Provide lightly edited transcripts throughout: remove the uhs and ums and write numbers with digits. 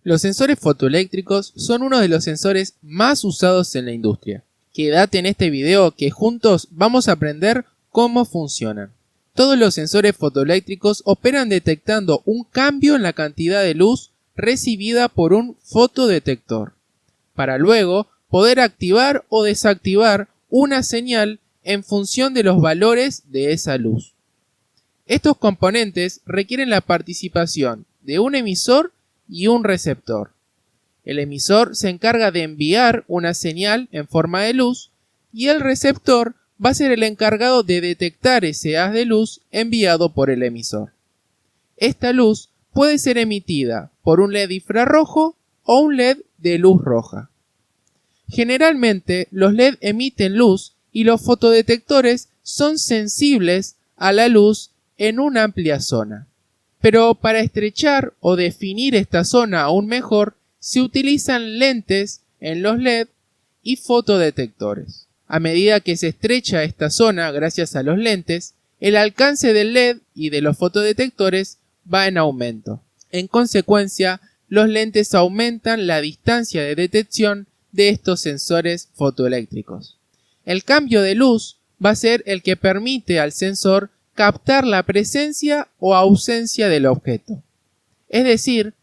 Los sensores fotoeléctricos son uno de los sensores más usados en la industria. Quédate en este video que juntos vamos a aprender cómo funcionan. Todos los sensores fotoeléctricos operan detectando un cambio en la cantidad de luz recibida por un fotodetector, para luego poder activar o desactivar una señal en función de los valores de esa luz. Estos componentes requieren la participación de un emisor y un receptor. El emisor se encarga de enviar una señal en forma de luz y el receptor va a ser el encargado de detectar ese haz de luz enviado por el emisor. Esta luz puede ser emitida por un LED infrarrojo o un LED de luz roja. Generalmente los LED emiten luz y los fotodetectores son sensibles a la luz en una amplia zona. Pero para estrechar o definir esta zona aún mejor, se utilizan lentes en los LED y fotodetectores. A medida que se estrecha esta zona gracias a los lentes, el alcance del LED y de los fotodetectores va en aumento. En consecuencia, los lentes aumentan la distancia de detección de estos sensores fotoeléctricos. El cambio de luz va a ser el que permite al sensor captar la presencia o ausencia del objeto. Es decir,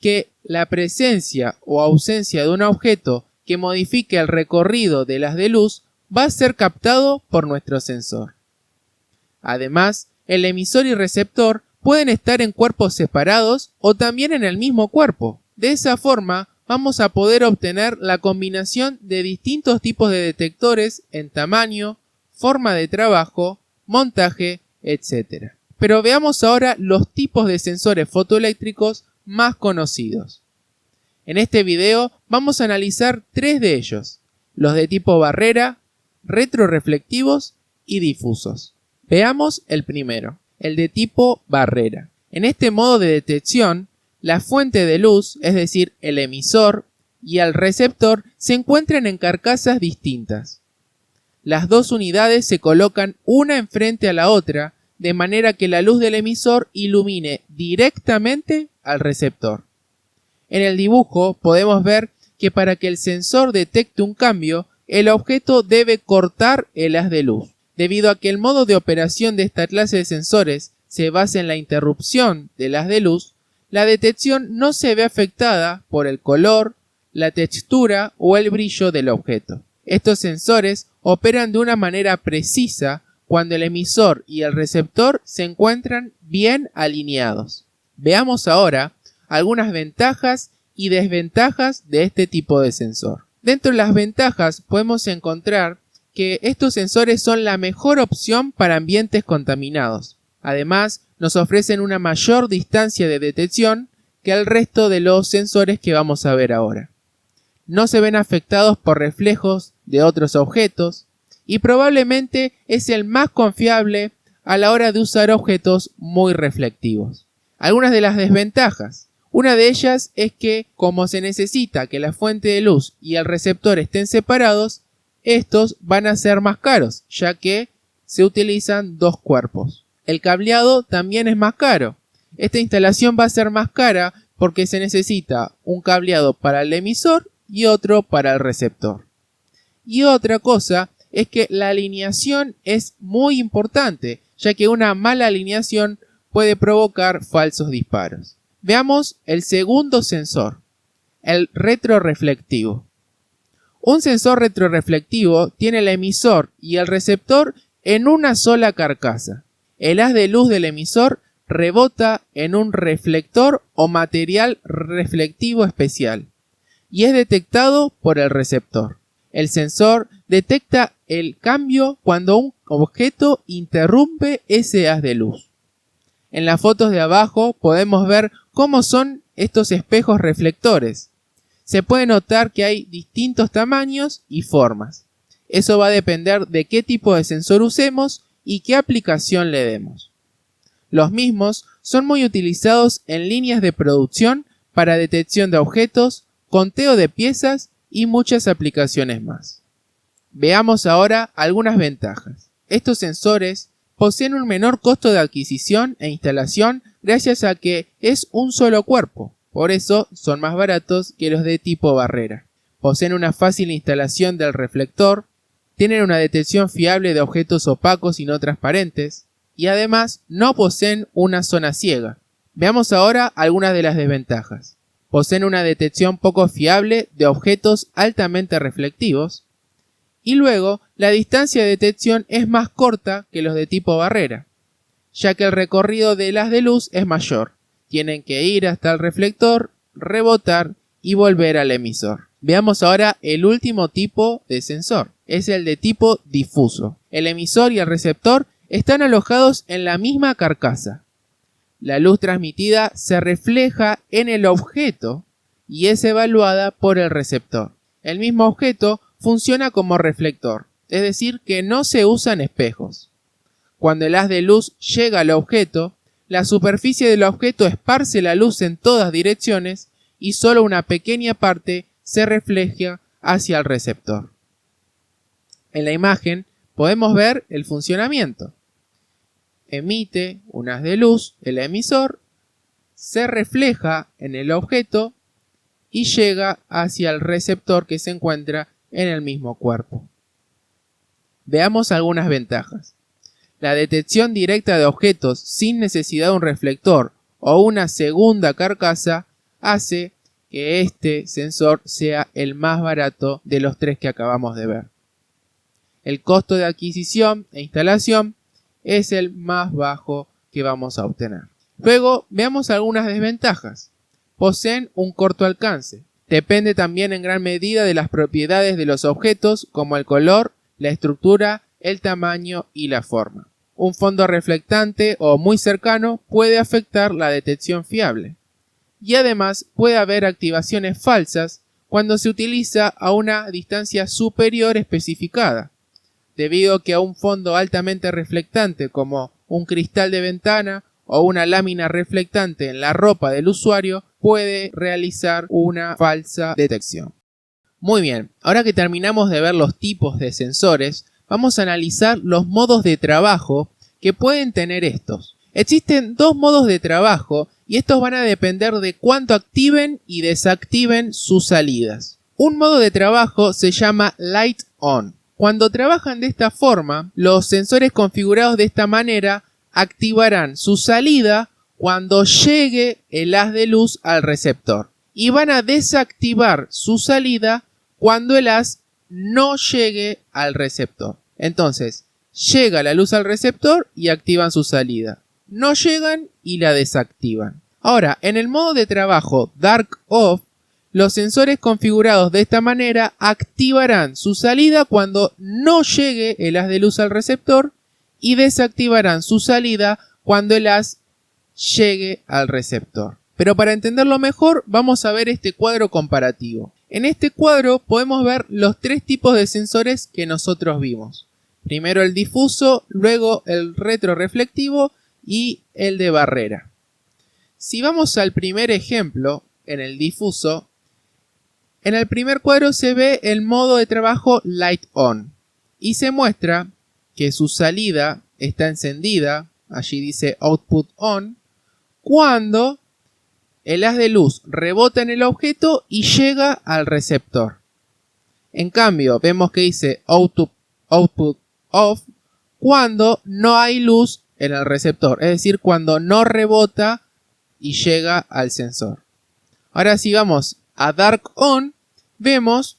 que la presencia o ausencia de un objeto que modifique el recorrido del haz de luz va a ser captado por nuestro sensor. Además, el emisor y receptor pueden estar en cuerpos separados o también en el mismo cuerpo. De esa forma, vamos a poder obtener la combinación de distintos tipos de detectores en tamaño, forma de trabajo, montaje, etc. Pero veamos ahora los tipos de sensores fotoeléctricos más conocidos. En este video vamos a analizar 3 de ellos, los de tipo barrera, retroreflectivos y difusos. Veamos el primero, el de tipo barrera. En este modo de detección, la fuente de luz, es decir, el emisor y el receptor, se encuentran en carcasas distintas. Las dos unidades se colocan una enfrente a la otra, de manera que la luz del emisor ilumine directamente al receptor. En el dibujo podemos ver que para que el sensor detecte un cambio, el objeto debe cortar el haz de luz. Debido a que el modo de operación de esta clase de sensores se basa en la interrupción del haz de luz, la detección no se ve afectada por el color, la textura o el brillo del objeto. Estos sensores operan de una manera precisa cuando el emisor y el receptor se encuentran bien alineados. Veamos ahora algunas ventajas y desventajas de este tipo de sensor. Dentro de las ventajas podemos encontrar que estos sensores son la mejor opción para ambientes contaminados. Además, nos ofrecen una mayor distancia de detección que el resto de los sensores que vamos a ver ahora. No se ven afectados por reflejos de otros objetos y probablemente es el más confiable a la hora de usar objetos muy reflectivos. Algunas de las desventajas. Una de ellas es que, como se necesita que la fuente de luz y el receptor estén separados, estos van a ser más caros, ya que se utilizan dos cuerpos. El cableado también es más caro. Esta instalación va a ser más cara porque se necesita un cableado para el emisor y otro para el receptor. Y otra cosa es que la alineación es muy importante, ya que una mala alineación puede provocar falsos disparos. Veamos el segundo sensor, el retroreflectivo. Un sensor retroreflectivo tiene el emisor y el receptor en una sola carcasa. El haz de luz del emisor rebota en un reflector o material reflectivo especial y es detectado por el receptor. El sensor detecta el cambio cuando un objeto interrumpe ese haz de luz. En las fotos de abajo podemos ver cómo son estos espejos reflectores. Se puede notar que hay distintos tamaños y formas. Eso va a depender de qué tipo de sensor usemos y qué aplicación le demos. Los mismos son muy utilizados en líneas de producción para detección de objetos, conteo de piezas y muchas aplicaciones más. Veamos ahora algunas ventajas. Estos sensores poseen un menor costo de adquisición e instalación gracias a que es un solo cuerpo. Por eso son más baratos que los de tipo barrera. Poseen una fácil instalación del reflector, tienen una detección fiable de objetos opacos y no transparentes, y además no poseen una zona ciega. Veamos ahora algunas de las desventajas. Poseen una detección poco fiable de objetos altamente reflectivos, y luego la distancia de detección es más corta que los de tipo barrera, ya que el recorrido del haz de luz es mayor. Tienen que ir hasta el reflector, rebotar y volver al emisor. Veamos ahora el último tipo de sensor. Es el de tipo difuso. El emisor y el receptor están alojados en la misma carcasa. La luz transmitida se refleja en el objeto y es evaluada por el receptor. El mismo objeto funciona como reflector, es decir, que no se usan espejos. Cuando el haz de luz llega al objeto, la superficie del objeto esparce la luz en todas direcciones y solo una pequeña parte se refleja hacia el receptor. En la imagen podemos ver el funcionamiento. Emite un haz de luz, el emisor, se refleja en el objeto y llega hacia el receptor que se encuentra en el mismo cuerpo. Veamos algunas ventajas. La detección directa de objetos sin necesidad de un reflector o una segunda carcasa hace que este sensor sea el más barato de los tres que acabamos de ver. El costo de adquisición e instalación es el más bajo que vamos a obtener. Luego veamos algunas desventajas. Poseen un corto alcance. Depende también en gran medida de las propiedades de los objetos como el color, la estructura, el tamaño y la forma. Un fondo reflectante o muy cercano puede afectar la detección fiable. Y además puede haber activaciones falsas cuando se utiliza a una distancia superior especificada, debido a que a un fondo altamente reflectante como un cristal de ventana o una lámina reflectante en la ropa del usuario puede realizar una falsa detección. Muy bien, ahora que terminamos de ver los tipos de sensores, vamos a analizar los modos de trabajo que pueden tener estos. Existen dos modos de trabajo y estos van a depender de cuánto activen y desactiven sus salidas. Un modo de trabajo se llama Light On. Cuando trabajan de esta forma, los sensores configurados de esta manera activarán su salida cuando llegue el haz de luz al receptor y van a desactivar su salida cuando el haz no llegue al receptor. Entonces, llega la luz al receptor y activan su salida. No llegan y la desactivan. Ahora, en el modo de trabajo Dark Off, los sensores configurados de esta manera activarán su salida cuando no llegue el haz de luz al receptor y desactivarán su salida cuando el haz llegue al receptor. Pero para entenderlo mejor, vamos a ver este cuadro comparativo. En este cuadro podemos ver los tres tipos de sensores que nosotros vimos. Primero el difuso, luego el retroreflectivo y el de barrera. Si vamos al primer ejemplo, en el difuso, en el primer cuadro se ve el modo de trabajo Light On y se muestra que su salida está encendida, allí dice Output On, cuando el haz de luz rebota en el objeto y llega al receptor. En cambio, vemos que dice Output Off cuando no hay luz en el receptor, es decir, cuando no rebota y llega al sensor. Ahora si vamos a Dark On, vemos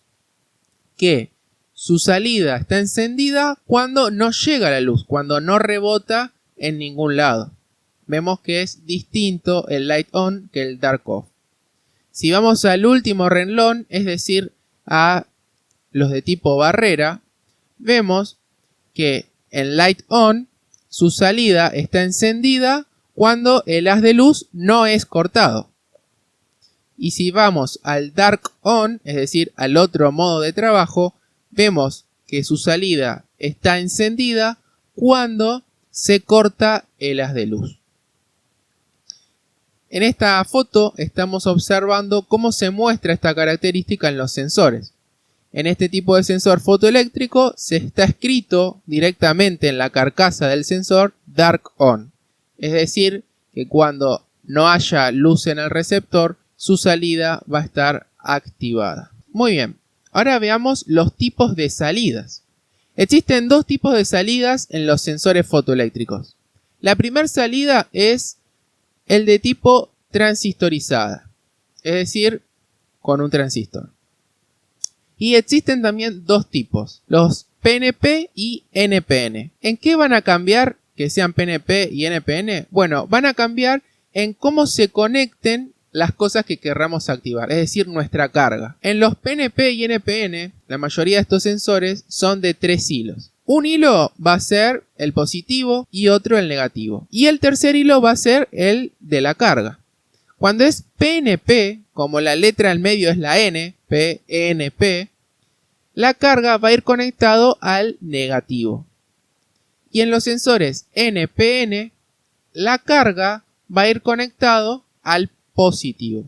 que su salida está encendida cuando no llega la luz, cuando no rebota en ningún lado. Vemos que es distinto el Light On que el Dark Off. Si vamos al último renglón, es decir, a los de tipo barrera, vemos que en Light On su salida está encendida cuando el haz de luz no es cortado. Y si vamos al Dark On, es decir, al otro modo de trabajo, vemos que su salida está encendida cuando se corta el haz de luz. En esta foto estamos observando cómo se muestra esta característica en los sensores. En este tipo de sensor fotoeléctrico se está escrito directamente en la carcasa del sensor Dark On. Es decir, que cuando no haya luz en el receptor, su salida va a estar activada. Muy bien, ahora veamos los tipos de salidas. Existen dos tipos de salidas en los sensores fotoeléctricos. La primera salida es el de tipo transistorizada, es decir, con un transistor. Y existen también dos tipos, los PNP y NPN. ¿En qué van a cambiar que sean PNP y NPN? Bueno, van a cambiar en cómo se conecten las cosas que querramos activar, es decir, nuestra carga. En los PNP y NPN, la mayoría de estos sensores son de 3 hilos. Un hilo va a ser el positivo y otro el negativo. Y el tercer hilo va a ser el de la carga. Cuando es PNP, como la letra del medio es la N, PNP, la carga va a ir conectado al negativo. Y en los sensores NPN, la carga va a ir conectado al positivo.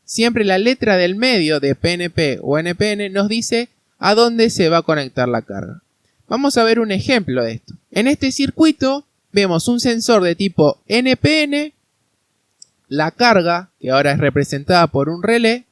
Siempre la letra del medio de PNP o NPN nos dice a dónde se va a conectar la carga. Vamos a ver un ejemplo de esto. En este circuito vemos un sensor de tipo NPN, la carga, que ahora es representada por un relé,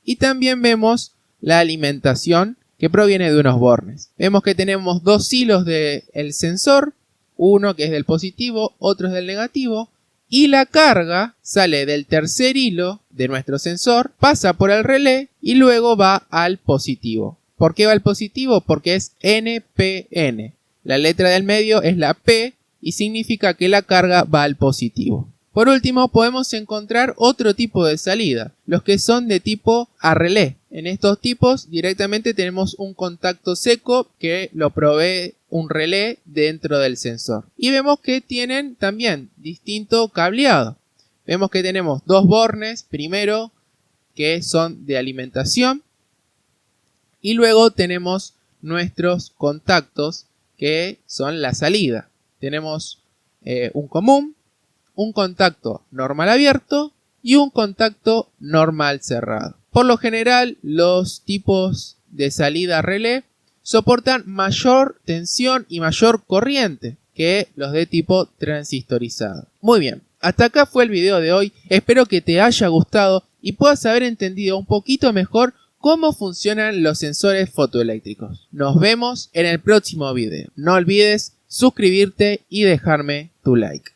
y también vemos la alimentación, que proviene de unos bornes. Vemos que tenemos dos hilos del sensor, uno que es del positivo, otro es del negativo, y la carga sale del tercer hilo de nuestro sensor, pasa por el relé y luego va al positivo. ¿Por qué va al positivo? Porque es NPN. La letra del medio es la P y significa que la carga va al positivo. Por último, podemos encontrar otro tipo de salida, los que son de tipo a relé. En estos tipos directamente tenemos un contacto seco que lo provee un relé dentro del sensor. Y vemos que tienen también distinto cableado. Vemos que tenemos dos bornes, primero que son de alimentación, y luego tenemos nuestros contactos que son la salida. Tenemos un común, un contacto normal abierto y un contacto normal cerrado. Por lo general, los tipos de salida relé soportan mayor tensión y mayor corriente que los de tipo transistorizado. Muy bien, hasta acá fue el video de hoy. Espero que te haya gustado y puedas haber entendido un poquito mejor cómo funcionan los sensores fotoeléctricos. Nos vemos en el próximo video. No olvides suscribirte y dejarme tu like.